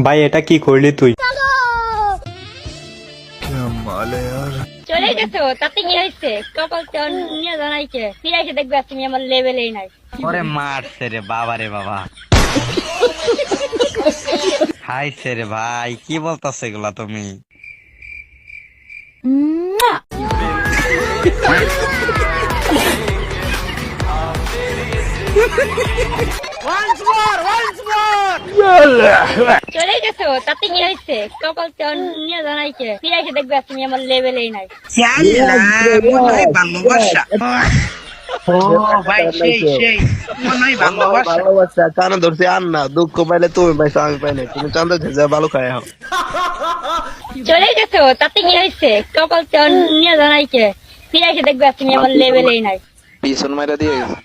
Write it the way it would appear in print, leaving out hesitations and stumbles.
ভাই এটা কি করলি তুই? চলে গেছো তাতে কি হয়েছে? কপাল তো নিয়ে জানাইছে, ফিরে এসে দেখবে তুমি আমার লেভেলেই নাই। ওরে মারছে রে বাবা রে বাবা। খাইছে রে ভাই, কি বলতাছে এগুলা তুমি? চলে গেছো তাতে কি হয়েছে? কপাল তো নিয়ে জানাইছে, ফিরে এসে দেখবে তুমি আমার লেভেলেই নাই। ভালোবাসা ও ভাই, সেই সেই মনে হয় ভালোবাসা। ভালোবাসা কানে ধরছি আর না, দুঃখ পাইলে তুমি পাইছো আমি পাই নাই, তুমি চান্দা যা ভালো খাই হও। চলে গেছো তাতে কি হয়েছে? কপাল তো নিয়ে জানাইছে, ফিরে এসে দেখবে তুমি আমার লেভেলেই নাই। পিছন মাইরা দিয়ে গেছে।